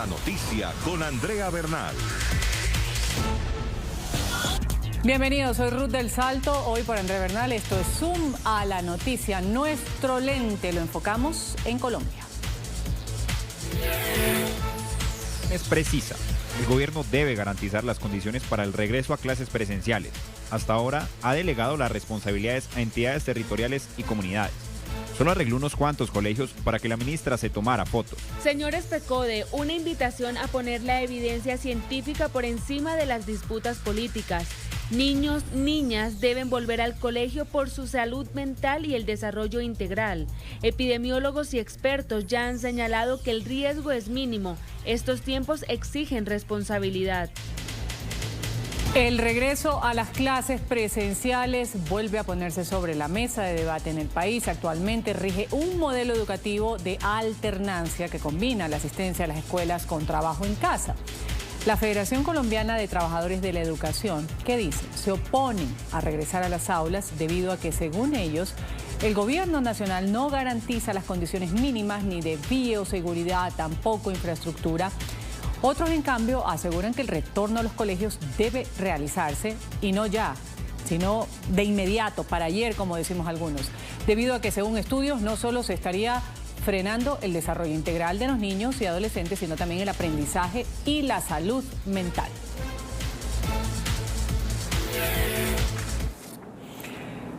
la noticia con Andrea Bernal. Bienvenidos, soy Ruth del Salto, hoy por Andrea Bernal. Esto es Zoom a la noticia. Nuestro lente lo enfocamos en Colombia. Es precisa. El gobierno debe garantizar las condiciones para el regreso a clases presenciales. Hasta ahora ha delegado las responsabilidades a entidades territoriales y comunidades. Solo arregló unos cuantos colegios para que la ministra se tomara fotos. Señores PECODE, una invitación a poner la evidencia científica por encima de las disputas políticas. Niños, niñas deben volver al colegio por su salud mental y el desarrollo integral. Epidemiólogos y expertos ya han señalado que el riesgo es mínimo. Estos tiempos exigen responsabilidad. El regreso a las clases presenciales vuelve a ponerse sobre la mesa de debate en el país. Actualmente rige un modelo educativo de alternancia que combina la asistencia a las escuelas con trabajo en casa. La Federación Colombiana de Trabajadores de la Educación, ¿qué dice? Se oponen a regresar a las aulas debido a que, según ellos, el gobierno nacional no garantiza las condiciones mínimas ni de bioseguridad, tampoco infraestructura. Otros, en cambio, aseguran que el retorno a los colegios debe realizarse y no ya, sino de inmediato, para ayer, como decimos algunos, debido a que, según estudios, no solo se estaría frenando el desarrollo integral de los niños y adolescentes, sino también el aprendizaje y la salud mental.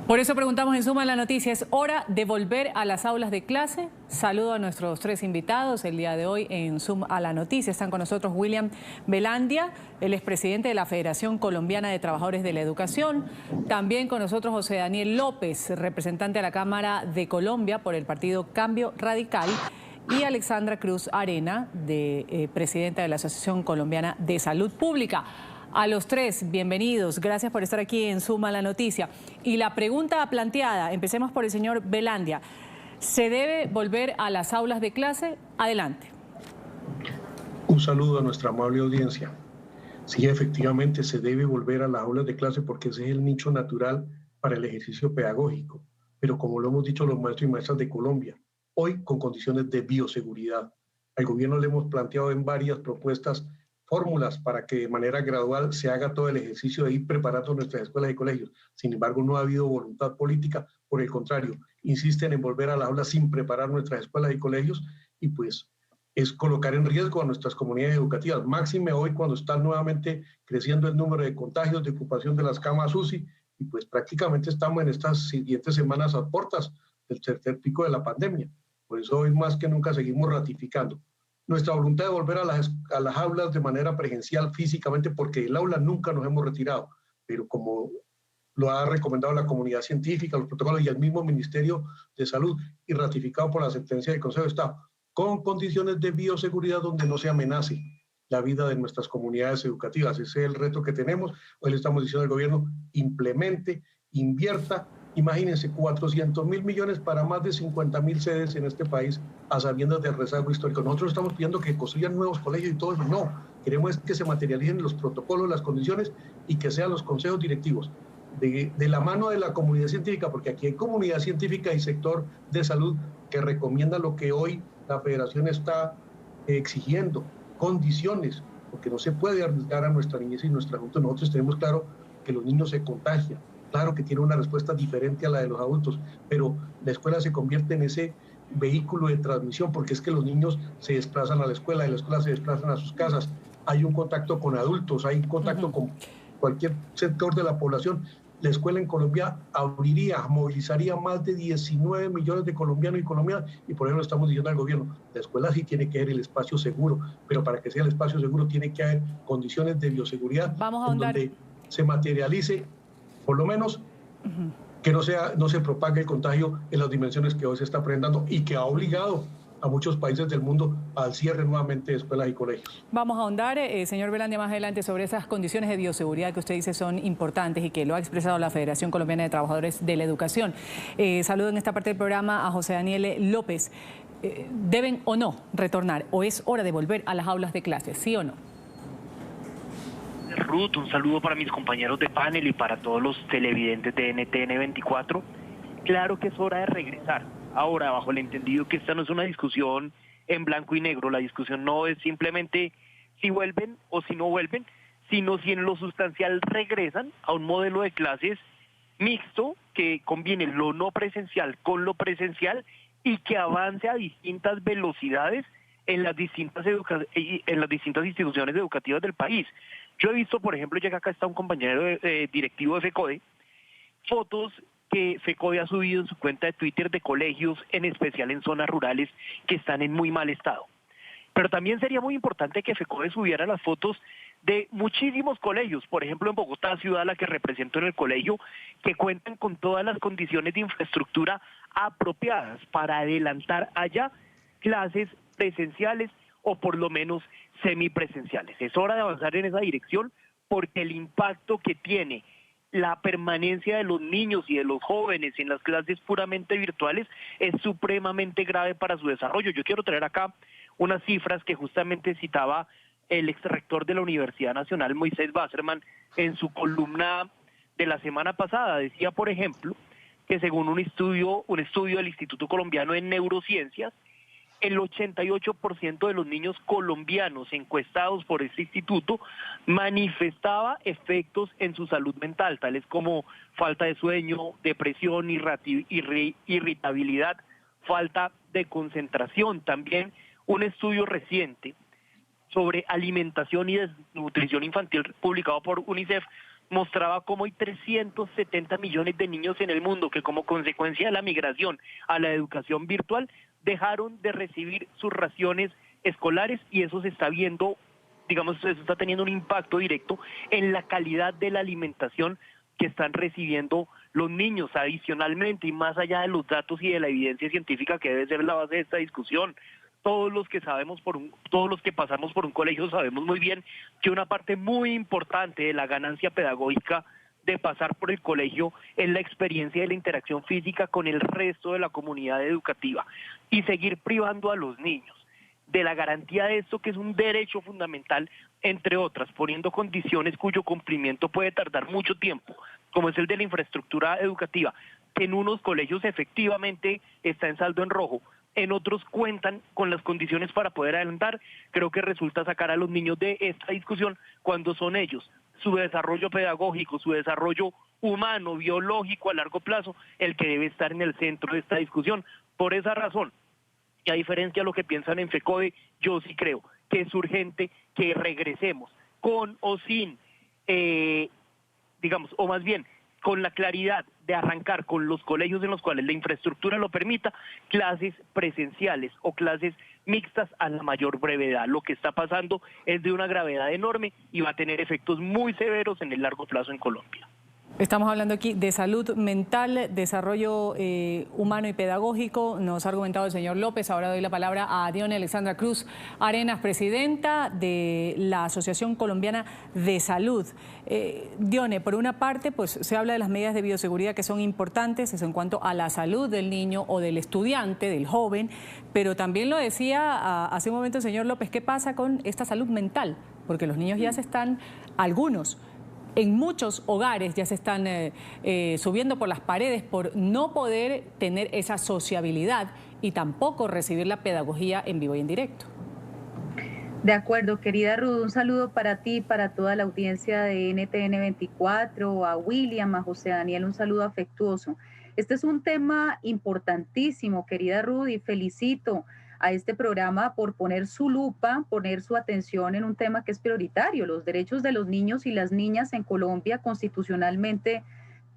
Por eso preguntamos en Suma la Noticia, ¿es hora de volver a las aulas de clase? Saludo a nuestros tres invitados el día de hoy en Zoom a la Noticia. Están con nosotros William Velandia, él es presidente de la Federación Colombiana de Trabajadores de la Educación. También con nosotros José Daniel López, representante a la Cámara de Colombia por el partido Cambio Radical. Y Alexandra Cruz Arena, presidenta de la Asociación Colombiana de Salud Pública. A los tres, bienvenidos. Gracias por estar aquí en Suma la Noticia. Y la pregunta planteada, empecemos por el señor Velandia. ¿Se debe volver a las aulas de clase? Adelante. Un saludo a nuestra amable audiencia. Sí, efectivamente se debe volver a las aulas de clase porque ese es el nicho natural para el ejercicio pedagógico. Pero como lo hemos dicho los maestros y maestras de Colombia, hoy con condiciones de bioseguridad. Al gobierno le hemos planteado en varias propuestas fórmulas para que de manera gradual se haga todo el ejercicio de ir preparando nuestras escuelas y colegios. Sin embargo, no ha habido voluntad política, por el contrario, insisten en volver a la aula sin preparar nuestras escuelas y colegios y pues es colocar en riesgo a nuestras comunidades educativas. Máxime hoy cuando está nuevamente creciendo el número de contagios, de ocupación de las camas UCI y pues prácticamente estamos en estas siguientes semanas a puertas del tercer pico de la pandemia. Por eso hoy más que nunca seguimos ratificando nuestra voluntad de volver a las aulas de manera presencial físicamente, porque del aula nunca nos hemos retirado, pero como lo ha recomendado la comunidad científica, los protocolos y el mismo Ministerio de Salud, y ratificado por la sentencia del Consejo de Estado, con condiciones de bioseguridad donde no se amenace la vida de nuestras comunidades educativas. Ese es el reto que tenemos. Hoy le estamos diciendo al gobierno, implemente, invierta. Imagínense, 400.000 millones para más de 50.000 sedes en este país a sabiendas del rezago histórico. Nosotros estamos pidiendo que construyan nuevos colegios y todo eso. No, queremos que se materialicen los protocolos, las condiciones y que sean los consejos directivos de la mano de la comunidad científica, porque aquí hay comunidad científica y sector de salud que recomienda lo que hoy la Federación está exigiendo, condiciones, porque no se puede arriesgar a nuestra niñez y nuestra juventud. Nosotros tenemos claro que los niños se contagian. Claro que tiene una respuesta diferente a la de los adultos, pero la escuela se convierte en ese vehículo de transmisión porque es que los niños se desplazan a la escuela, de la escuela se desplazan a sus casas, hay un contacto con adultos, hay un contacto con cualquier sector de la población. La escuela en Colombia movilizaría más de 19 millones de colombianos y colombianas y por eso lo estamos diciendo al gobierno. La escuela sí tiene que ser el espacio seguro, pero para que sea el espacio seguro tiene que haber condiciones de bioseguridad donde se materialice por lo menos que no se propague el contagio en las dimensiones que hoy se está presentando y que ha obligado a muchos países del mundo al cierre nuevamente de escuelas y colegios. Vamos a ahondar, señor Velandia, más adelante sobre esas condiciones de bioseguridad que usted dice son importantes y que lo ha expresado la Federación Colombiana de Trabajadores de la Educación. Saludo en esta parte del programa a José Daniel López. ¿Deben o no retornar o es hora de volver a las aulas de clases, sí o no? Ruth, un saludo para mis compañeros de panel y para todos los televidentes de NTN 24. Claro que es hora de regresar. Ahora, bajo el entendido que esta no es una discusión en blanco y negro. La discusión no es simplemente si vuelven o si no vuelven, sino si en lo sustancial regresan a un modelo de clases mixto que combine lo no presencial con lo presencial y que avance a distintas velocidades en las distintas instituciones educativas del país. Yo he visto, por ejemplo, ya que acá está un compañero directivo de FECODE, fotos que FECODE ha subido en su cuenta de Twitter de colegios, en especial en zonas rurales, que están en muy mal estado. Pero también sería muy importante que FECODE subiera las fotos de muchísimos colegios, por ejemplo en Bogotá, ciudad a la que represento en el colegio, que cuentan con todas las condiciones de infraestructura apropiadas para adelantar allá clases presenciales o por lo menos semipresenciales. Es hora de avanzar en esa dirección porque el impacto que tiene la permanencia de los niños y de los jóvenes en las clases puramente virtuales es supremamente grave para su desarrollo. Yo quiero traer acá unas cifras que justamente citaba el exrector de la Universidad Nacional, Moisés Wasserman, en su columna de la semana pasada. Decía, por ejemplo, que según un estudio del Instituto Colombiano de Neurociencias, el 88% de los niños colombianos encuestados por este instituto manifestaba efectos en su salud mental, tales como falta de sueño, depresión, irritabilidad, falta de concentración. También un estudio reciente sobre alimentación y desnutrición infantil publicado por UNICEF mostraba cómo hay 370 millones de niños en el mundo que como consecuencia de la migración a la educación virtual dejaron de recibir sus raciones escolares y eso se está viendo, digamos, eso está teniendo un impacto directo en la calidad de la alimentación que están recibiendo los niños. Adicionalmente, y más allá de los datos y de la evidencia científica que debe ser la base de esta discusión, todos los que pasamos por un colegio sabemos muy bien que una parte muy importante de la ganancia pedagógica de pasar por el colegio es la experiencia de la interacción física con el resto de la comunidad educativa y seguir privando a los niños de la garantía de esto que es un derecho fundamental, entre otras, poniendo condiciones cuyo cumplimiento puede tardar mucho tiempo, como es el de la infraestructura educativa, que en unos colegios efectivamente está en saldo en rojo, en otros cuentan con las condiciones para poder adelantar. Creo que resulta sacar a los niños de esta discusión cuando son ellos, su desarrollo pedagógico, su desarrollo humano, biológico a largo plazo, el que debe estar en el centro de esta discusión. Por esa razón, y a diferencia de lo que piensan en FECODE, yo sí creo que es urgente que regresemos con o sin, digamos, o más bien, con la claridad de arrancar con los colegios en los cuales la infraestructura lo permita, clases presenciales o clases mixtas a la mayor brevedad. Lo que está pasando es de una gravedad enorme y va a tener efectos muy severos en el largo plazo en Colombia. Estamos hablando aquí de salud mental, desarrollo humano y pedagógico. Nos ha argumentado el señor López. Ahora doy la palabra a Dione Alexandra Cruz Arenas, presidenta de la Asociación Colombiana de Salud. Dione, por una parte, pues se habla de las medidas de bioseguridad que son importantes, eso en cuanto a la salud del niño o del estudiante, del joven, pero también lo decía hace un momento el señor López, ¿qué pasa con esta salud mental? Porque los niños ya se están, algunos, en muchos hogares ya se están subiendo por las paredes por no poder tener esa sociabilidad y tampoco recibir la pedagogía en vivo y en directo. De acuerdo, querida Ruth, un saludo para ti, para toda la audiencia de NTN 24, a William, a José Daniel, un saludo afectuoso. Este es un tema importantísimo, querida Ruth, y felicito a este programa por poner su lupa, poner su atención en un tema que es prioritario. Los derechos de los niños y las niñas en Colombia constitucionalmente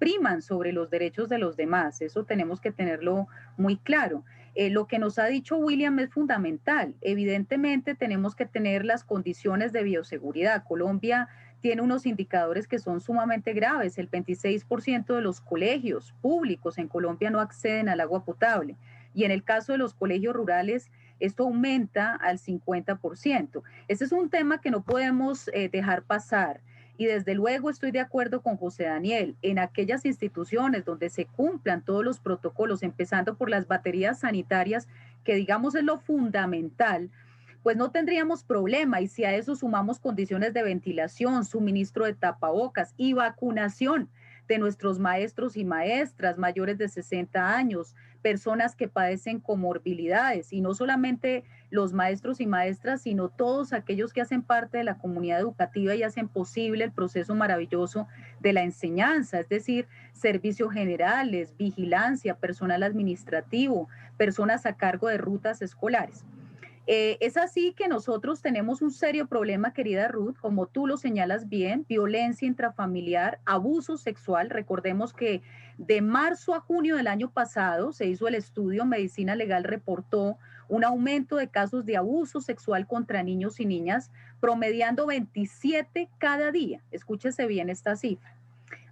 priman sobre los derechos de los demás. Eso tenemos que tenerlo muy claro. Lo que nos ha dicho William es fundamental. Evidentemente tenemos que tener las condiciones de bioseguridad. Colombia tiene unos indicadores que son sumamente graves. El 26% de los colegios públicos en Colombia no acceden al agua potable. Y en el caso de los colegios rurales, esto aumenta al 50%. Este es un tema que no podemos dejar pasar. Y desde luego estoy de acuerdo con José Daniel, en aquellas instituciones donde se cumplan todos los protocolos, empezando por las baterías sanitarias, que digamos es lo fundamental, pues no tendríamos problema. Y si a eso sumamos condiciones de ventilación, suministro de tapabocas y vacunación de nuestros maestros y maestras mayores de 60 años, personas que padecen comorbilidades, y no solamente los maestros y maestras, sino todos aquellos que hacen parte de la comunidad educativa y hacen posible el proceso maravilloso de la enseñanza, es decir, servicios generales, vigilancia, personal administrativo, personas a cargo de rutas escolares. Es así que nosotros tenemos un serio problema, querida Ruth, como tú lo señalas bien, violencia intrafamiliar, abuso sexual. Recordemos que de marzo a junio del año pasado se hizo el estudio, Medicina Legal reportó un aumento de casos de abuso sexual contra niños y niñas, promediando 27 cada día. Escúchese bien esta cifra.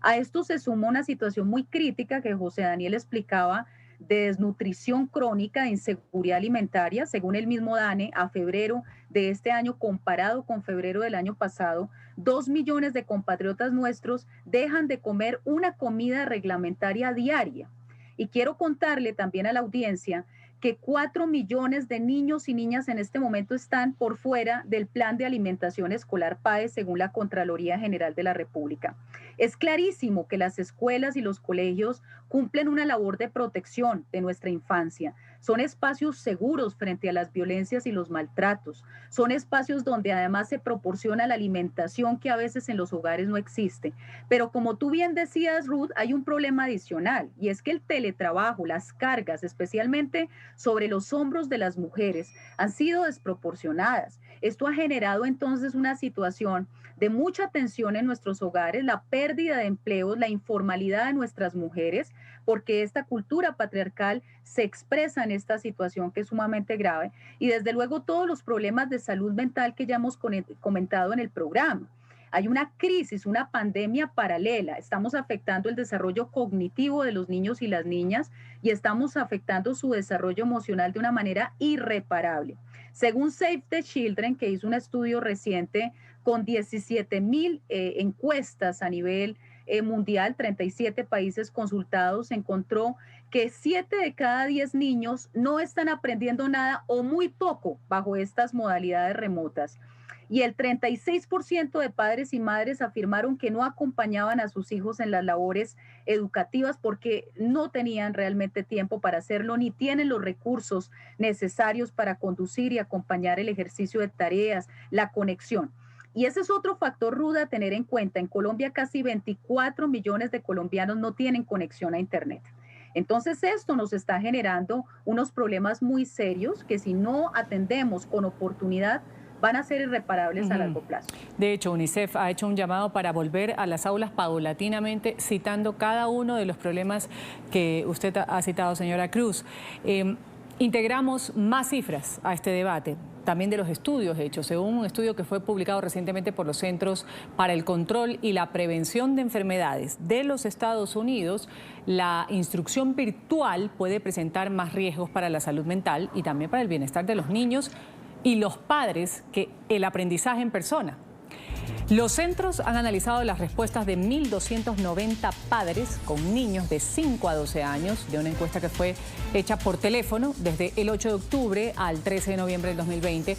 A esto se suma una situación muy crítica que José Daniel explicaba, de desnutrición crónica, de inseguridad alimentaria. Según el mismo DANE, a febrero de este año comparado con febrero del año pasado, 2 millones de compatriotas nuestros dejan de comer una comida reglamentaria diaria. Y quiero contarle también a la audiencia que 4 millones de niños y niñas en este momento están por fuera del Plan de Alimentación Escolar PAE, según la Contraloría General de la República. Es clarísimo que las escuelas y los colegios cumplen una labor de protección de nuestra infancia. Son espacios seguros frente a las violencias y los maltratos. Son espacios donde además se proporciona la alimentación que a veces en los hogares no existe. Pero como tú bien decías, Ruth, hay un problema adicional, y es que el teletrabajo, las cargas, especialmente sobre los hombros de las mujeres, han sido desproporcionadas. Esto ha generado entonces una situación de mucha tensión en nuestros hogares, la pérdida de empleos, la informalidad de nuestras mujeres, porque esta cultura patriarcal se expresa en esta situación que es sumamente grave, y desde luego todos los problemas de salud mental que ya hemos comentado en el programa. Hay una crisis, una pandemia paralela. Estamos afectando el desarrollo cognitivo de los niños y las niñas y estamos afectando su desarrollo emocional de una manera irreparable. Según Save the Children, que hizo un estudio reciente con 17,000 encuestas a nivel mundial, 37 países consultados, encontró que 7 de cada 10 niños no están aprendiendo nada o muy poco bajo estas modalidades remotas. Y el 36% de padres y madres afirmaron que no acompañaban a sus hijos en las labores educativas porque no tenían realmente tiempo para hacerlo, ni tienen los recursos necesarios para conducir y acompañar el ejercicio de tareas, la conexión. Y ese es otro factor, Ruda, a tener en cuenta. En Colombia casi 24 millones de colombianos no tienen conexión a Internet. Entonces esto nos está generando unos problemas muy serios que si no atendemos con oportunidad van a ser irreparables a largo plazo. De hecho, UNICEF ha hecho un llamado para volver a las aulas paulatinamente, citando cada uno de los problemas que usted ha citado, señora Cruz. Integramos más cifras a este debate, también de los estudios hechos. Según un estudio que fue publicado recientemente por los Centros para el Control y la Prevención de Enfermedades de los Estados Unidos, la instrucción virtual puede presentar más riesgos para la salud mental y también para el bienestar de los niños y los padres que el aprendizaje en persona. Los centros han analizado las respuestas de 1.290 padres con niños de 5 a 12 años de una encuesta que fue hecha por teléfono desde el 8 de octubre al 13 de noviembre del 2020.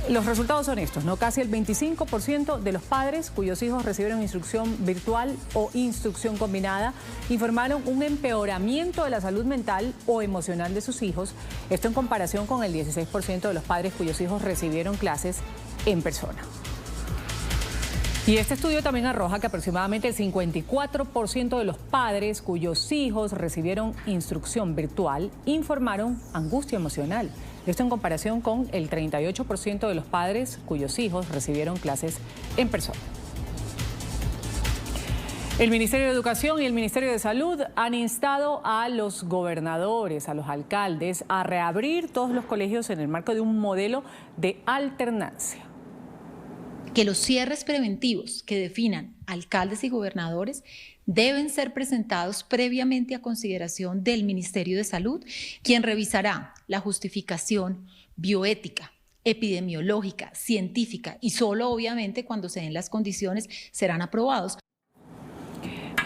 Los resultados son estos, ¿no? Casi el 25% de los padres cuyos hijos recibieron instrucción virtual o instrucción combinada informaron un empeoramiento de la salud mental o emocional de sus hijos. Esto en comparación con el 16% de los padres cuyos hijos recibieron clases en persona. Y este estudio también arroja que aproximadamente el 54% de los padres cuyos hijos recibieron instrucción virtual informaron angustia emocional. Esto en comparación con el 38% de los padres cuyos hijos recibieron clases en persona. El Ministerio de Educación y el Ministerio de Salud han instado a los gobernadores, a los alcaldes, a reabrir todos los colegios en el marco de un modelo de alternancia. Que los cierres preventivos que definan alcaldes y gobernadores deben ser presentados previamente a consideración del Ministerio de Salud, quien revisará la justificación bioética, epidemiológica, científica y solo obviamente cuando se den las condiciones serán aprobados.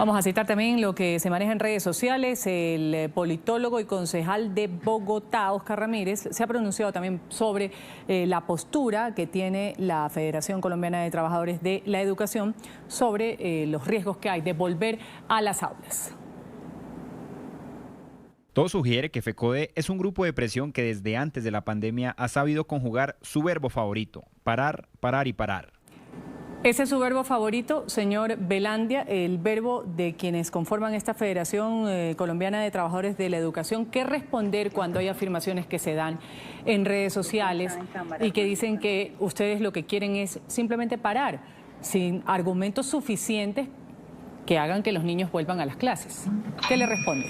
Vamos a citar también lo que se maneja en redes sociales. El politólogo y concejal de Bogotá, Oscar Ramírez, se ha pronunciado también sobre la postura que tiene la Federación Colombiana de Trabajadores de la Educación sobre los riesgos que hay de volver a las aulas. Todo sugiere que FECODE es un grupo de presión que desde antes de la pandemia ha sabido conjugar su verbo favorito: parar, parar y parar. ¿Ese es su verbo favorito, señor Velandia, el verbo de quienes conforman esta Federación Colombiana de Trabajadores de la Educación? ¿Qué responder cuando hay afirmaciones que se dan en redes sociales y que dicen que ustedes lo que quieren es simplemente parar, sin argumentos suficientes que hagan que los niños vuelvan a las clases? ¿Qué le responde?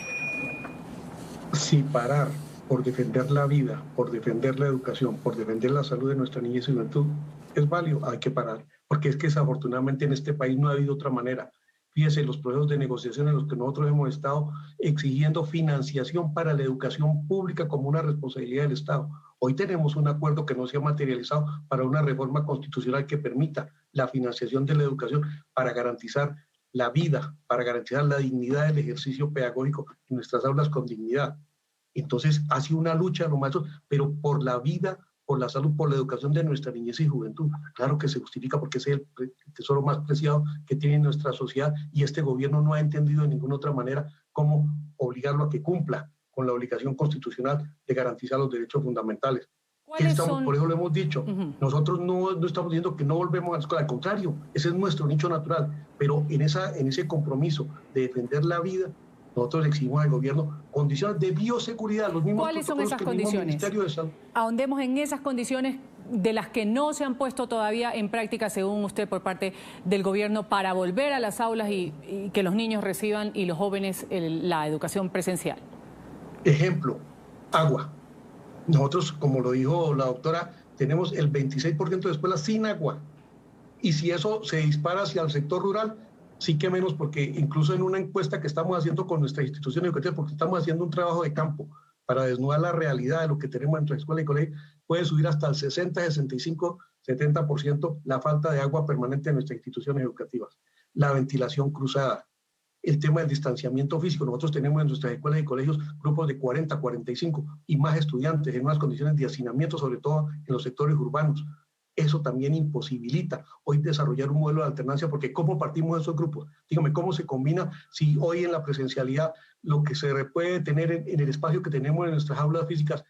Si parar por defender la vida, por defender la educación, por defender la salud de nuestra niñez y juventud es válido, hay que parar. Porque es que desafortunadamente en este país no ha habido otra manera. Fíjese, los procesos de negociación en los que nosotros hemos estado exigiendo financiación para la educación pública como una responsabilidad del Estado. Hoy tenemos un acuerdo que no se ha materializado para una reforma constitucional que permita la financiación de la educación para garantizar la vida, para garantizar la dignidad del ejercicio pedagógico en nuestras aulas con dignidad. Entonces ha sido una lucha, lo más, pero por la vida, por la salud, por la educación de nuestra niñez y juventud. Claro que se justifica porque es el tesoro más preciado que tiene nuestra sociedad y este gobierno no ha entendido de ninguna otra manera cómo obligarlo a que cumpla con la obligación constitucional de garantizar los derechos fundamentales. Por eso lo hemos dicho, nosotros no estamos diciendo que no volvemos a la escuela, al contrario, ese es nuestro nicho natural, pero en ese compromiso de defender la vida, nosotros exigimos al gobierno condiciones de bioseguridad, los mismos. ¿Cuáles son esas condiciones? Ahondemos en esas condiciones de las que no se han puesto todavía en práctica, según usted, por parte del gobierno, para volver a las aulas y que los niños reciban y los jóvenes la educación presencial. Ejemplo, agua. Nosotros, como lo dijo la doctora, tenemos el 26% de escuelas sin agua. Y si eso se dispara hacia el sector rural, sí que menos, porque incluso en una encuesta que estamos haciendo con nuestra institución educativa, porque estamos haciendo un trabajo de campo para desnudar la realidad de lo que tenemos entre escuela y colegio, puede subir hasta el 60, 65, 70% la falta de agua permanente en nuestras instituciones educativas. La ventilación cruzada, el tema del distanciamiento físico. Nosotros tenemos en nuestras escuelas y colegios grupos de 40, 45 y más estudiantes en unas condiciones de hacinamiento, sobre todo en los sectores urbanos. Eso también imposibilita hoy desarrollar un modelo de alternancia, porque ¿cómo partimos de esos grupos? Dígame, ¿cómo se combina si hoy en la presencialidad lo que se puede tener en el espacio que tenemos en nuestras aulas físicas,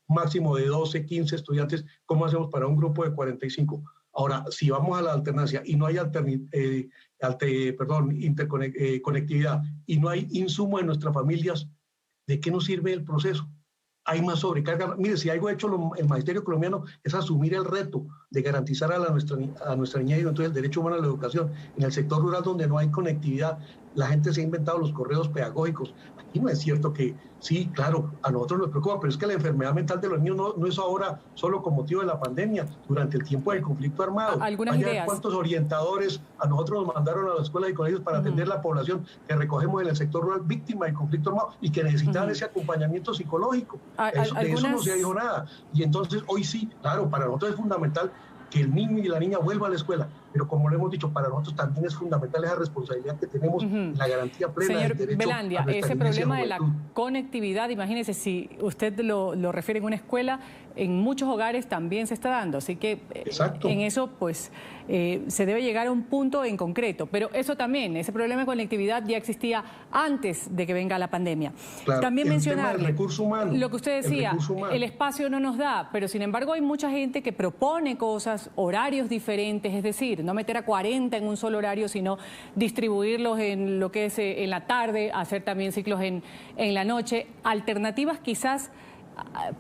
máximo de 12, 15 estudiantes, ¿cómo hacemos para un grupo de 45? Ahora, si vamos a la alternancia y no hay conectividad y no hay insumo en nuestras familias, ¿de qué nos sirve el proceso? Hay más sobrecarga. Mire, si algo ha hecho el magisterio colombiano es asumir el reto de garantizar a nuestra niñez y juventud el derecho humano a la educación. En el sector rural donde no hay conectividad, la gente se ha inventado los correos pedagógicos. Aquí no es cierto que, sí, claro, a nosotros nos preocupa, pero es que la enfermedad mental de los niños no es ahora solo con motivo de la pandemia, durante el tiempo del conflicto armado. Algunas ideas. ¿Cuántos orientadores a nosotros nos mandaron a las escuelas y colegios para atender la población que recogemos en el sector rural víctima del conflicto armado y que necesitan ese acompañamiento psicológico? De eso no se ha dicho nada. Y entonces hoy sí, claro, para nosotros es fundamental que el niño y la niña vuelvan a la escuela, pero como lo hemos dicho, para nosotros también es fundamental esa responsabilidad que tenemos, la garantía plena del derecho. Señor Velandia, ese problema de la conectividad, imagínese, si usted lo refiere en una escuela, en muchos hogares también se está dando, así que en eso pues se debe llegar a un punto en concreto, pero eso también, ese problema de conectividad ya existía antes de que venga la pandemia. Claro, también mencionar lo que usted decía, el espacio no nos da, pero sin embargo hay mucha gente que propone cosas, horarios diferentes, es decir, no meter a 40 en un solo horario, sino distribuirlos en lo que es en la tarde, hacer también ciclos en la noche. Alternativas quizás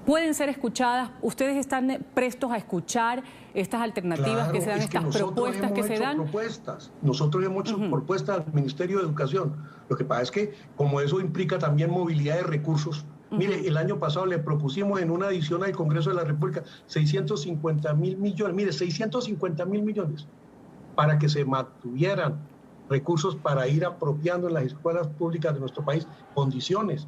pueden ser escuchadas. ¿Ustedes están prestos a escuchar estas alternativas que se dan, estas propuestas que se dan? Nosotros hemos hecho propuestas al Ministerio de Educación. Lo que pasa es que como eso implica también movilidad de recursos, mire, el año pasado le propusimos en una adición al Congreso de la República 650.000 millones, mire, 650.000 millones para que se mantuvieran recursos para ir apropiando en las escuelas públicas de nuestro país condiciones.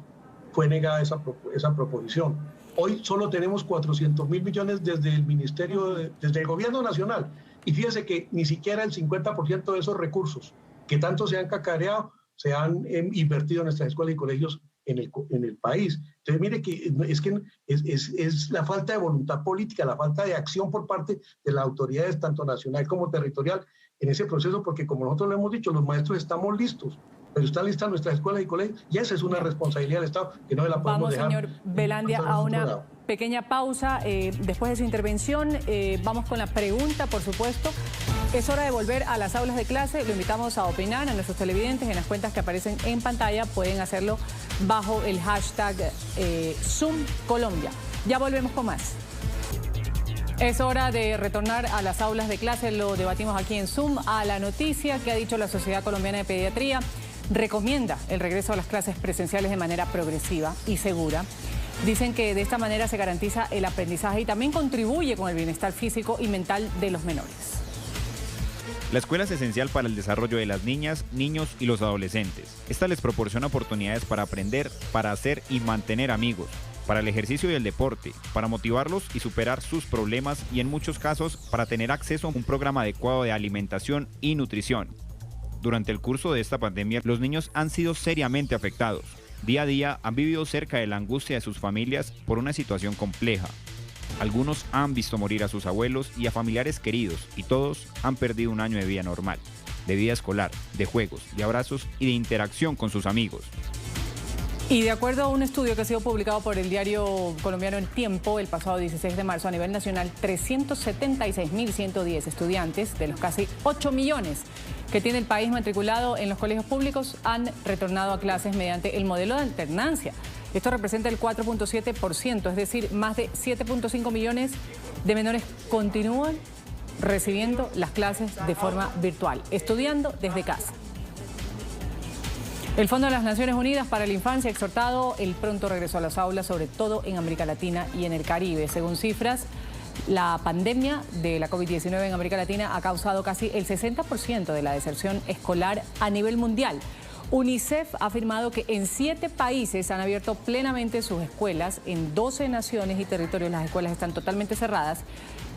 Fue negada esa proposición. Hoy solo tenemos 400.000 millones desde el Ministerio, desde el Gobierno Nacional. Y fíjese que ni siquiera el 50% de esos recursos que tanto se han cacareado se han invertido en nuestras escuelas y colegios en el país. Entonces, mire que es la falta de voluntad política, la falta de acción por parte de las autoridades, tanto nacional como territorial, en ese proceso, porque como nosotros lo hemos dicho, los maestros estamos listos, pero están listas nuestras escuelas y colegios, y esa es una responsabilidad del Estado que no la podemos dejar. Vamos, señor Velandia, a una pequeña pausa. Después de su intervención, vamos con la pregunta, por supuesto. Es hora de volver a las aulas de clase. Lo invitamos a opinar a nuestros televidentes en las cuentas que aparecen en pantalla. Pueden hacerlo bajo el hashtag Zoom Colombia. Ya volvemos con más. Es hora de retornar a las aulas de clase. Lo debatimos aquí en Zoom. A la noticia que ha dicho la Sociedad Colombiana de Pediatría. Recomienda el regreso a las clases presenciales de manera progresiva y segura. Dicen que de esta manera se garantiza el aprendizaje y también contribuye con el bienestar físico y mental de los menores. La escuela es esencial para el desarrollo de las niñas, niños y los adolescentes. Esta les proporciona oportunidades para aprender, para hacer y mantener amigos, para el ejercicio y el deporte, para motivarlos y superar sus problemas y en muchos casos para tener acceso a un programa adecuado de alimentación y nutrición. Durante el curso de esta pandemia, los niños han sido seriamente afectados. Día a día han vivido cerca de la angustia de sus familias por una situación compleja. Algunos han visto morir a sus abuelos y a familiares queridos y todos han perdido un año de vida normal, de vida escolar, de juegos, de abrazos y de interacción con sus amigos. Y de acuerdo a un estudio que ha sido publicado por el diario colombiano El Tiempo el pasado 16 de marzo, a nivel nacional, 376.110 estudiantes de los casi 8 millones que tiene el país matriculado en los colegios públicos han retornado a clases mediante el modelo de alternancia. Esto representa el 4.7%, es decir, más de 7.5 millones de menores continúan recibiendo las clases de forma virtual, estudiando desde casa. El Fondo de las Naciones Unidas para la Infancia ha exhortado el pronto regreso a las aulas, sobre todo en América Latina y en el Caribe. Según cifras, la pandemia de la COVID-19 en América Latina ha causado casi el 60% de la deserción escolar a nivel mundial. UNICEF ha afirmado que en 7 países han abierto plenamente sus escuelas, en 12 naciones y territorios las escuelas están totalmente cerradas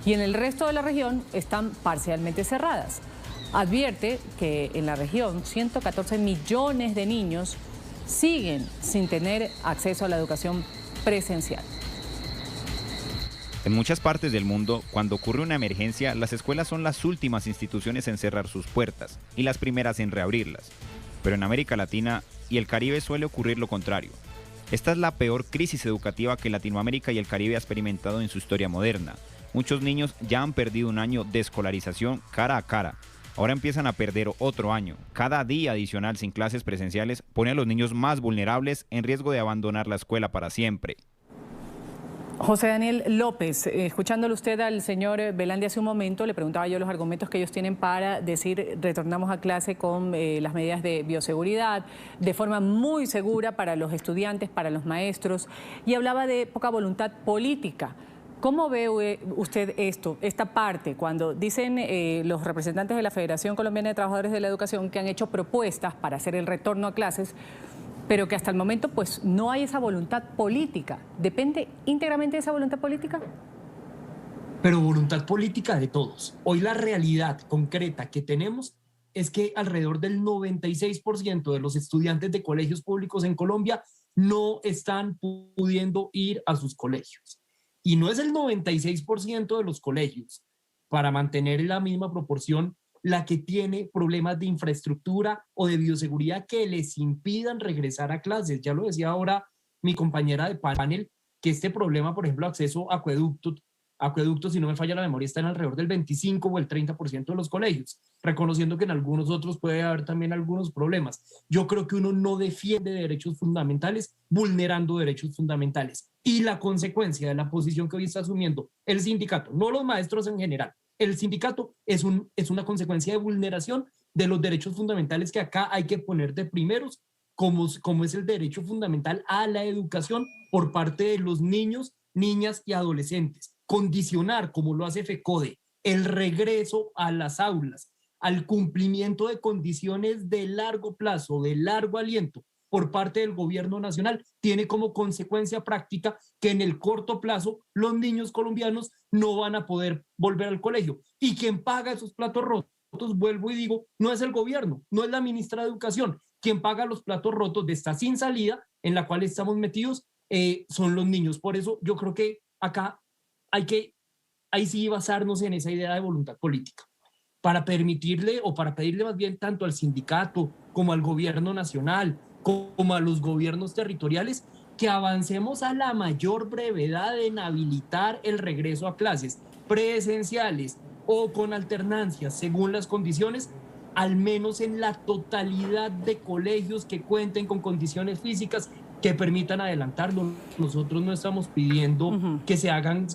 y en el resto de la región están parcialmente cerradas. Advierte que en la región 114 millones de niños siguen sin tener acceso a la educación presencial. En muchas partes del mundo, cuando ocurre una emergencia, las escuelas son las últimas instituciones en cerrar sus puertas y las primeras en reabrirlas. Pero en América Latina y el Caribe suele ocurrir lo contrario. Esta es la peor crisis educativa que Latinoamérica y el Caribe ha experimentado en su historia moderna. Muchos niños ya han perdido un año de escolarización cara a cara. Ahora empiezan a perder otro año. Cada día adicional sin clases presenciales pone a los niños más vulnerables en riesgo de abandonar la escuela para siempre. José Daniel López, escuchándole usted al señor Velandia hace un momento, le preguntaba yo los argumentos que ellos tienen para decir retornamos a clase con las medidas de bioseguridad, de forma muy segura para los estudiantes, para los maestros, y hablaba de poca voluntad política. ¿Cómo ve usted esta parte, cuando dicen los representantes de la Federación Colombiana de Trabajadores de la Educación que han hecho propuestas para hacer el retorno a clases, pero que hasta el momento pues no hay esa voluntad política? ¿Depende íntegramente de esa voluntad política? Pero voluntad política de todos. Hoy la realidad concreta que tenemos es que alrededor del 96% de los estudiantes de colegios públicos en Colombia no están pudiendo ir a sus colegios. Y no es el 96% de los colegios, para mantener la misma proporción, la que tiene problemas de infraestructura o de bioseguridad que les impidan regresar a clases. Ya lo decía ahora mi compañera de panel, que este problema, por ejemplo, acceso a acueductos, si no me falla la memoria, está en alrededor del 25 o el 30% de los colegios, reconociendo que en algunos otros puede haber también algunos problemas. Yo creo que uno no defiende derechos fundamentales vulnerando derechos fundamentales. Y la consecuencia de la posición que hoy está asumiendo el sindicato, no los maestros en general, el sindicato es una consecuencia de vulneración de los derechos fundamentales que acá hay que poner de primeros, como es el derecho fundamental a la educación por parte de los niños, niñas y adolescentes. Condicionar, como lo hace FECODE, el regreso a las aulas, al cumplimiento de condiciones de largo plazo, de largo aliento, por parte del gobierno nacional, tiene como consecuencia práctica que en el corto plazo los niños colombianos no van a poder volver al colegio. Y quien paga esos platos rotos, vuelvo y digo, no es el gobierno, no es la ministra de Educación, quien paga los platos rotos de esta sin salida en la cual estamos metidos son los niños. Por eso yo creo que acá ahí sí basarnos en esa idea de voluntad política, para permitirle o para pedirle más bien tanto al sindicato como al gobierno nacional, como a los gobiernos territoriales, que avancemos a la mayor brevedad en habilitar el regreso a clases presenciales o con alternancias según las condiciones, al menos en la totalidad de colegios que cuenten con condiciones físicas que permitan adelantarlo. Nosotros no estamos pidiendo que se hagan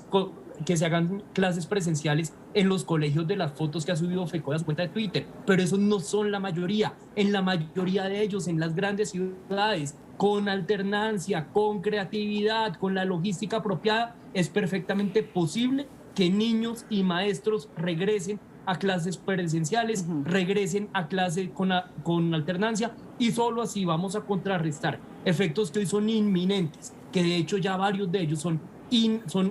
clases presenciales en los colegios de las fotos que ha subido FECODE a su cuenta de Twitter, pero esos no son la mayoría. En la mayoría de ellos, en las grandes ciudades, con alternancia, con creatividad, con la logística apropiada, es perfectamente posible que niños y maestros regresen a clases presenciales, regresen a clase con alternancia, y solo así vamos a contrarrestar efectos que hoy son inminentes, que de hecho ya varios de ellos son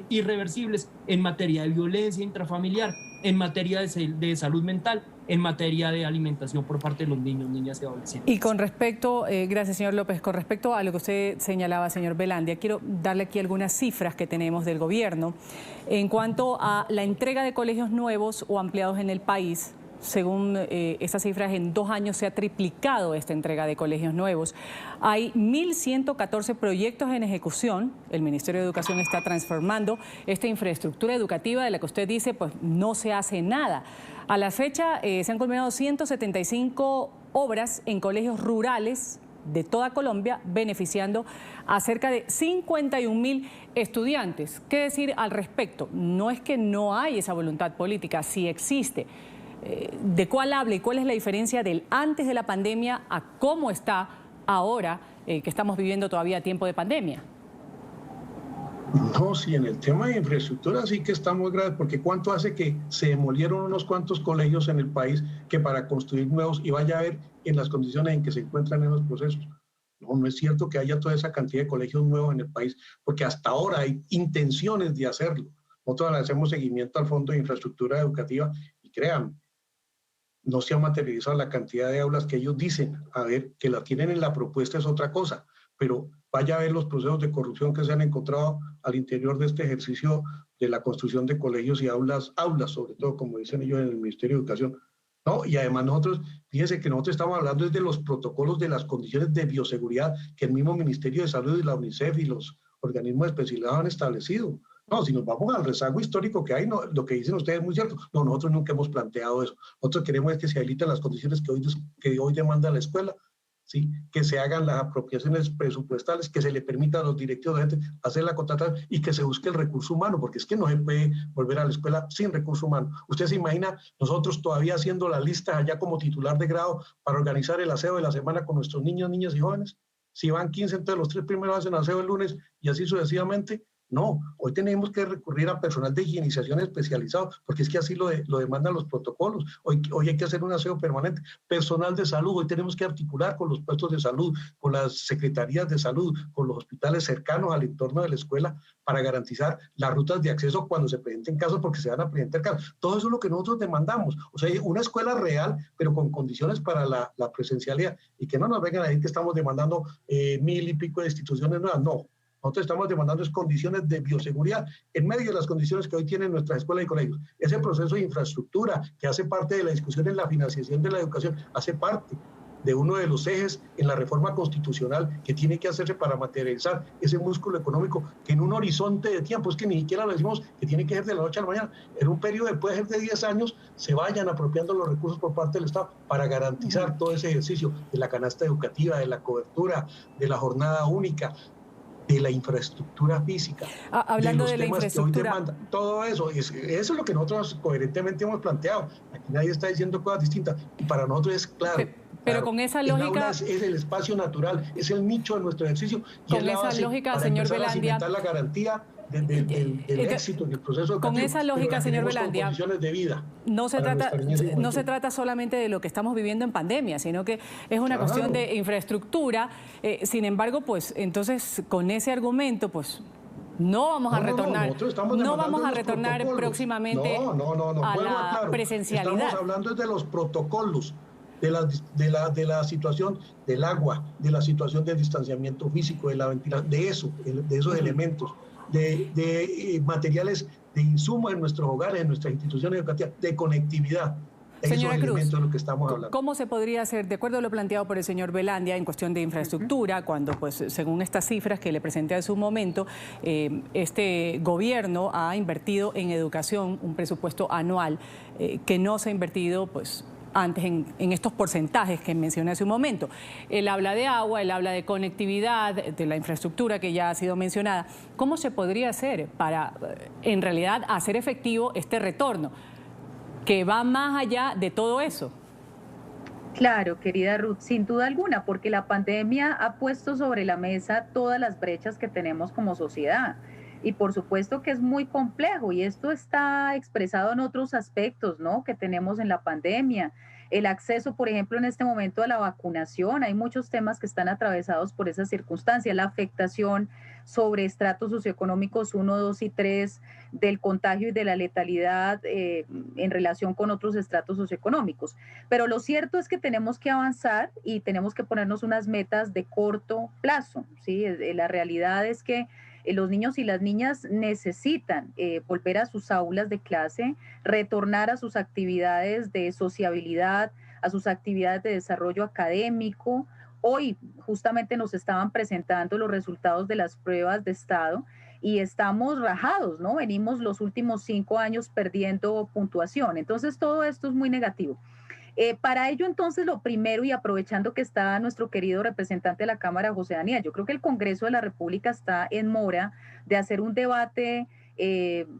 irreversibles en materia de violencia intrafamiliar, en materia de salud mental, en materia de alimentación por parte de los niños, niñas y adolescentes. Y con respecto, gracias señor López, con respecto a lo que usted señalaba, señor Velandia, quiero darle aquí algunas cifras que tenemos del gobierno en cuanto a la entrega de colegios nuevos o ampliados en el país. Según estas cifras, en 2 años se ha triplicado esta entrega de colegios nuevos. Hay 1.114 proyectos en ejecución. El Ministerio de Educación está transformando esta infraestructura educativa de la que usted dice, pues no se hace nada. A la fecha se han culminado 175 obras en colegios rurales de toda Colombia, beneficiando a cerca de 51.000 estudiantes. ¿Qué decir al respecto? No es que no hay esa voluntad política, sí existe. ¿De cuál habla y cuál es la diferencia del antes de la pandemia a cómo está ahora que estamos viviendo todavía tiempo de pandemia? No, sí, en el tema de infraestructura sí que está muy grave, porque ¿cuánto hace que se demolieron unos cuantos colegios en el país que para construir nuevos, y vaya a ver en las condiciones en que se encuentran en los procesos? No es cierto que haya toda esa cantidad de colegios nuevos en el país, porque hasta ahora hay intenciones de hacerlo. Nosotros le hacemos seguimiento al Fondo de Infraestructura Educativa y créanme, no se ha materializado la cantidad de aulas que ellos dicen. A ver, que la tienen en la propuesta es otra cosa, pero vaya a ver los procesos de corrupción que se han encontrado al interior de este ejercicio de la construcción de colegios y aulas sobre todo, como dicen ellos en el Ministerio de Educación. No, y además nosotros, fíjense que nosotros estamos hablando de los protocolos de las condiciones de bioseguridad que el mismo Ministerio de Salud y la UNICEF y los organismos especializados han establecido. No, si nos vamos al rezago histórico que hay, no, lo que dicen ustedes es muy cierto. No, nosotros nunca hemos planteado eso. Nosotros queremos que se habiliten las condiciones que hoy demanda la escuela, ¿sí? Que se hagan las apropiaciones presupuestales, que se le permita a los directivos de gente hacer la contratación y que se busque el recurso humano, porque es que no se puede volver a la escuela sin recurso humano. Usted se imagina nosotros todavía haciendo las listas allá como titular de grado para organizar el aseo de la semana con nuestros niños, niñas y jóvenes. Si van 15, entonces los 3 primeros hacen aseo el lunes y así sucesivamente. No, hoy tenemos que recurrir a personal de higienización especializado, porque es que así lo demandan los protocolos. Hoy hay que hacer un aseo permanente. Personal de salud, hoy tenemos que articular con los puestos de salud, con las secretarías de salud, con los hospitales cercanos al entorno de la escuela, para garantizar las rutas de acceso cuando se presenten casos, porque se van a presentar casos. Todo eso es lo que nosotros demandamos. O sea, una escuela real, pero con condiciones para la presencialidad. Y que no nos vengan a decir que estamos demandando 1.000 y pico de instituciones nuevas. No. Nosotros estamos demandando condiciones de bioseguridad en medio de las condiciones que hoy tienen nuestras escuelas y colegios. Ese proceso de infraestructura que hace parte de la discusión en la financiación de la educación, hace parte de uno de los ejes en la reforma constitucional que tiene que hacerse para materializar ese músculo económico que en un horizonte de tiempo, es que ni siquiera lo decimos que tiene que ser de la noche a la mañana, en un periodo puede ser de 10 años, se vayan apropiando los recursos por parte del Estado para garantizar todo ese ejercicio de la canasta educativa, de la cobertura, de la jornada única, de la infraestructura física, hablando de la infraestructura, demanda, todo eso es lo que nosotros coherentemente hemos planteado. Aquí nadie está diciendo cosas distintas y para nosotros es claro. Pero claro, con esa lógica es el espacio natural, es el nicho de nuestro ejercicio y con es la esa base lógica, para señor empezar Velandia, a cimentar la garantía del éxito del proceso educativo. Con esa lógica, señor Velandia, condiciones de vida no se trata solamente de lo que estamos viviendo en pandemia, sino que es una cuestión de infraestructura. Sin embargo, pues entonces con ese argumento, pues no vamos a retornar, no vamos a retornar próximamente a la presencialidad. Estamos hablando de los protocolos. de la situación del agua, de la situación del distanciamiento físico, de la ventilación, de esos elementos, de materiales de insumos en nuestros hogares, en nuestras instituciones educativas, de conectividad. Señora Cruz, de lo que estamos hablando. ¿Cómo se podría hacer, de acuerdo a lo planteado por el señor Velandia, en cuestión de infraestructura, cuando, pues, según estas cifras que le presenté hace un momento, este gobierno ha invertido en educación un presupuesto anual que no se ha invertido, pues, antes en estos porcentajes que mencioné hace un momento? Él habla de agua, él habla de conectividad, de la infraestructura que ya ha sido mencionada. ¿Cómo se podría hacer para, en realidad, hacer efectivo este retorno, que va más allá de todo eso? Claro, querida Ruth, sin duda alguna, porque la pandemia ha puesto sobre la mesa todas las brechas que tenemos como sociedad. Y por supuesto que es muy complejo, y esto está expresado en otros aspectos, ¿no?, que tenemos en la pandemia. El acceso, por ejemplo, en este momento a la vacunación, hay muchos temas que están atravesados por esa circunstancia, la afectación sobre estratos socioeconómicos 1, 2 y 3 del contagio y de la letalidad en relación con otros estratos socioeconómicos. Pero lo cierto es que tenemos que avanzar y tenemos que ponernos unas metas de corto plazo, ¿sí? La realidad es que los niños y las niñas necesitan volver a sus aulas de clase, retornar a sus actividades de sociabilidad, a sus actividades de desarrollo académico. Hoy justamente nos estaban presentando los resultados de las pruebas de estado y estamos rajados, ¿no? Venimos los últimos 5 años perdiendo puntuación. Entonces todo esto es muy negativo. Para ello, entonces, lo primero, y aprovechando que está nuestro querido representante de la Cámara, José Daniel, yo creo que el Congreso de la República está en mora de hacer un debate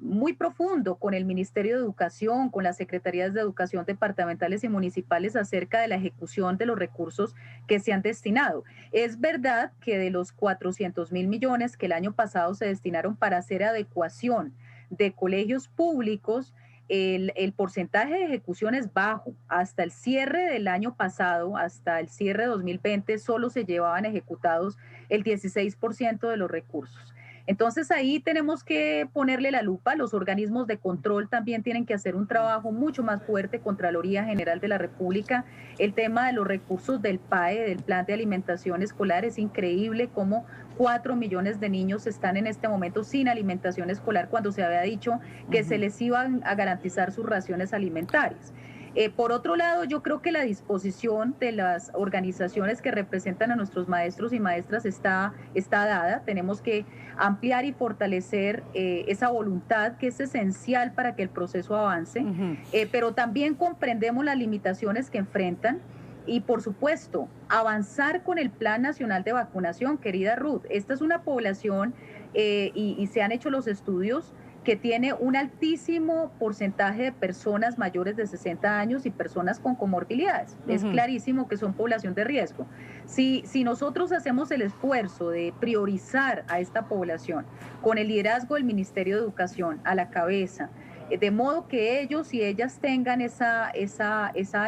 muy profundo con el Ministerio de Educación, con las Secretarías de Educación departamentales y municipales acerca de la ejecución de los recursos que se han destinado. Es verdad que de los 400.000 millones que el año pasado se destinaron para hacer adecuación de colegios públicos, el porcentaje de ejecución es bajo. Hasta el cierre del año pasado, hasta el cierre de 2020, solo se llevaban ejecutados el 16% de los recursos. Entonces ahí tenemos que ponerle la lupa. Los organismos de control también tienen que hacer un trabajo mucho más fuerte. Contraloría General de la República, el tema de los recursos del PAE, del Plan de Alimentación Escolar, es increíble cómo 4 millones de niños están en este momento sin alimentación escolar cuando se había dicho que se les iban a garantizar sus raciones alimentarias. Por otro lado, yo creo que la disposición de las organizaciones que representan a nuestros maestros y maestras está dada. Tenemos que ampliar y fortalecer esa voluntad que es esencial para que el proceso avance, pero también comprendemos las limitaciones que enfrentan y, por supuesto, avanzar con el Plan Nacional de Vacunación, querida Ruth. Esta es una población, y se han hecho los estudios, que tiene un altísimo porcentaje de personas mayores de 60 años y personas con comorbilidades. Es clarísimo que son población de riesgo. Si nosotros hacemos el esfuerzo de priorizar a esta población con el liderazgo del Ministerio de Educación a la cabeza, de modo que ellos y ellas tengan esa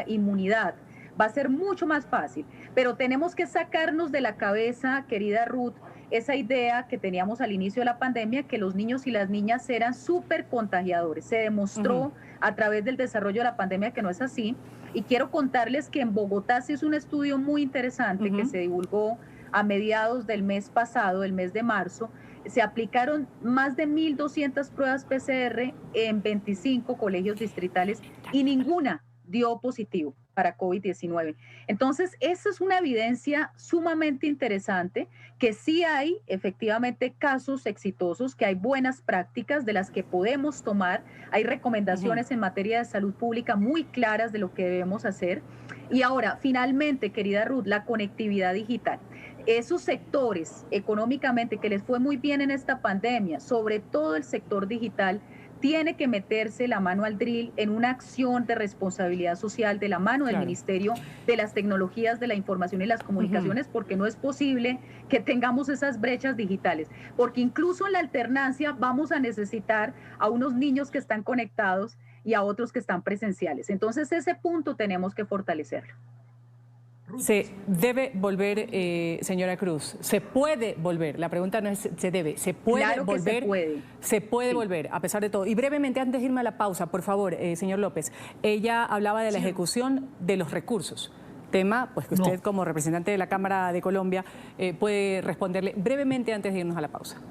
inmunidad, va a ser mucho más fácil. Pero tenemos que sacarnos de la cabeza, querida Ruth, esa idea que teníamos al inicio de la pandemia, que los niños y las niñas eran súper contagiadores. Se demostró a través del desarrollo de la pandemia que no es así. Y quiero contarles que en Bogotá se hizo un estudio muy interesante que se divulgó a mediados del mes pasado, el mes de marzo. Se aplicaron más de 1.200 pruebas PCR en 25 colegios distritales y ninguna dio positivo para COVID-19. Entonces, esa es una evidencia sumamente interesante, que sí hay efectivamente casos exitosos, que hay buenas prácticas de las que podemos tomar, hay recomendaciones en materia de salud pública muy claras de lo que debemos hacer. Y ahora, finalmente, querida Ruth, la conectividad digital. Esos sectores económicamente que les fue muy bien en esta pandemia, sobre todo el sector digital, tiene que meterse la mano al drill en una acción de responsabilidad social de la mano del Ministerio de las Tecnologías de la Información y las Comunicaciones, porque no es posible que tengamos esas brechas digitales, porque incluso en la alternancia vamos a necesitar a unos niños que están conectados y a otros que están presenciales. Entonces ese punto tenemos que fortalecerlo. Se debe volver, señora Cruz, se puede volver. La pregunta no es se debe, se puede claro que volver. Se puede, se puede volver, a pesar de todo. Y brevemente, antes de irme a la pausa, por favor, señor López, ella hablaba de la ejecución de los recursos. tema pues que usted como representante de la Cámara de Colombia puede responderle brevemente antes de irnos a la pausa.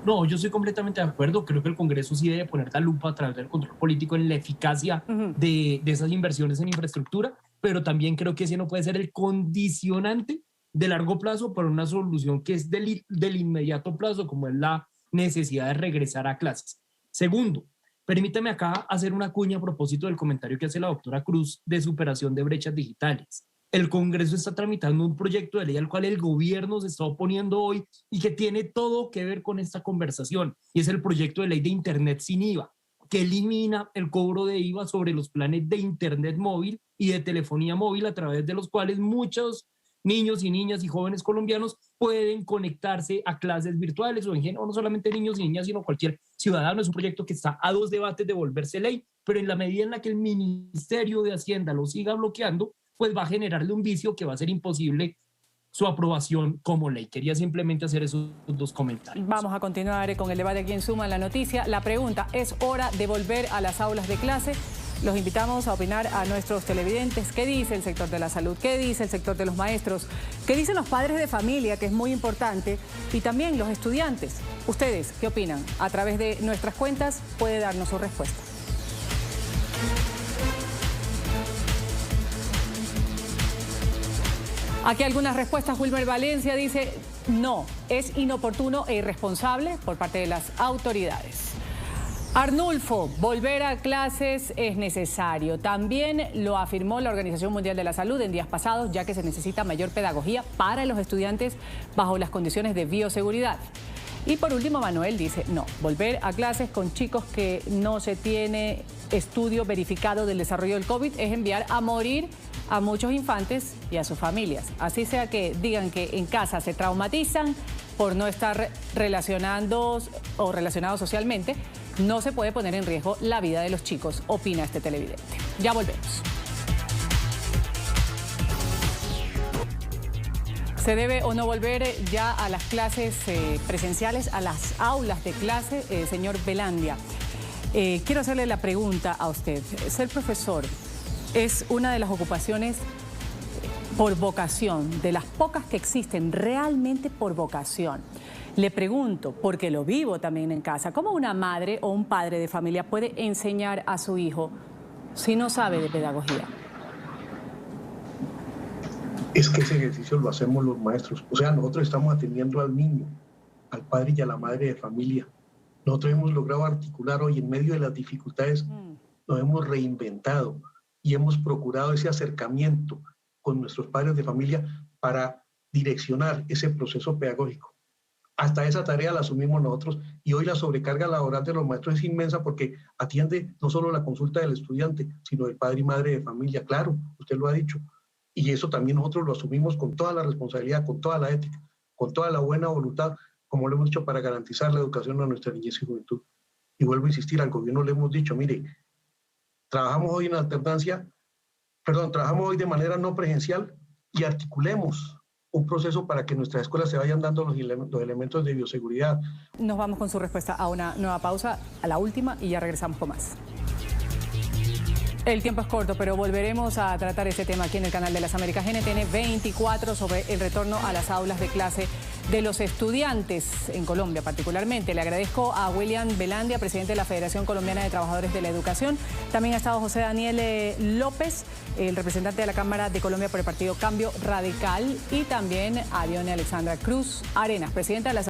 No, yo estoy completamente de acuerdo. Creo que el Congreso sí debe poner la lupa a través del control político en la eficacia de esas inversiones en infraestructura, pero también creo que ese no puede ser el condicionante de largo plazo para una solución que es del inmediato plazo, como es la necesidad de regresar a clases. Segundo, permítame acá hacer una cuña a propósito del comentario que hace la doctora Cruz de superación de brechas digitales. El Congreso está tramitando un proyecto de ley al cual el gobierno se está oponiendo hoy y que tiene todo que ver con esta conversación, y es el proyecto de ley de Internet sin IVA, que elimina el cobro de IVA sobre los planes de Internet móvil y de telefonía móvil, a través de los cuales muchos niños y niñas y jóvenes colombianos pueden conectarse a clases virtuales o en general, no solamente niños y niñas, sino cualquier ciudadano. Es un proyecto que está a 2 debates de volverse ley, pero en la medida en la que el Ministerio de Hacienda lo siga bloqueando, pues va a generarle un vicio que va a ser imposible su aprobación como ley. Quería simplemente hacer esos 2 comentarios. Vamos a continuar con el debate aquí en Suma la Noticia. La pregunta, ¿es hora de volver a las aulas de clase? Los invitamos a opinar a nuestros televidentes. ¿Qué dice el sector de la salud? ¿Qué dice el sector de los maestros? ¿Qué dicen los padres de familia, que es muy importante? Y también los estudiantes. ¿Ustedes qué opinan? A través de nuestras cuentas puede darnos su respuesta. Aquí algunas respuestas. Wilmer Valencia dice, no, es inoportuno e irresponsable por parte de las autoridades. Arnulfo, volver a clases es necesario. También lo afirmó la Organización Mundial de la Salud en días pasados, ya que se necesita mayor pedagogía para los estudiantes bajo las condiciones de bioseguridad. Y por último, Manuel dice, no, volver a clases con chicos que no se tiene estudio verificado del desarrollo del COVID es enviar a morir a muchos infantes y a sus familias. Así sea que digan que en casa se traumatizan por no estar relacionados socialmente, no se puede poner en riesgo la vida de los chicos, opina este televidente. Ya volvemos. ¿Se debe o no volver ya a las clases presenciales, a las aulas de clase, señor Velandia? Quiero hacerle la pregunta a usted. Ser profesor es una de las ocupaciones por vocación, de las pocas que existen realmente por vocación. Le pregunto, porque lo vivo también en casa, ¿cómo una madre o un padre de familia puede enseñar a su hijo si no sabe de pedagogía? Es que ese ejercicio lo hacemos los maestros. O sea, nosotros estamos atendiendo al niño, al padre y a la madre de familia. Nosotros hemos logrado articular hoy, en medio de las dificultades, nos hemos reinventado y hemos procurado ese acercamiento con nuestros padres de familia para direccionar ese proceso pedagógico. Hasta esa tarea la asumimos nosotros, y hoy la sobrecarga laboral de los maestros es inmensa porque atiende no solo la consulta del estudiante, sino del padre y madre de familia. Claro, usted lo ha dicho. Y eso también nosotros lo asumimos con toda la responsabilidad, con toda la ética, con toda la buena voluntad, como lo hemos dicho, para garantizar la educación a nuestra niñez y juventud. Y vuelvo a insistir, al gobierno le hemos dicho, mire, trabajamos hoy en alternancia, trabajamos hoy de manera no presencial y articulemos un proceso para que nuestras escuelas se vayan dando los elementos de bioseguridad. Nos vamos con su respuesta a una nueva pausa, a la última, y ya regresamos con más. El tiempo es corto, pero volveremos a tratar este tema aquí en el canal de las Américas, NTN 24, sobre el retorno a las aulas de clase de los estudiantes en Colombia particularmente. Le agradezco a William Velandia, presidente de la Federación Colombiana de Trabajadores de la Educación. También ha estado José Daniel López, el representante de la Cámara de Colombia por el partido Cambio Radical. Y también a Dione Alexandra Cruz Arenas, presidenta de la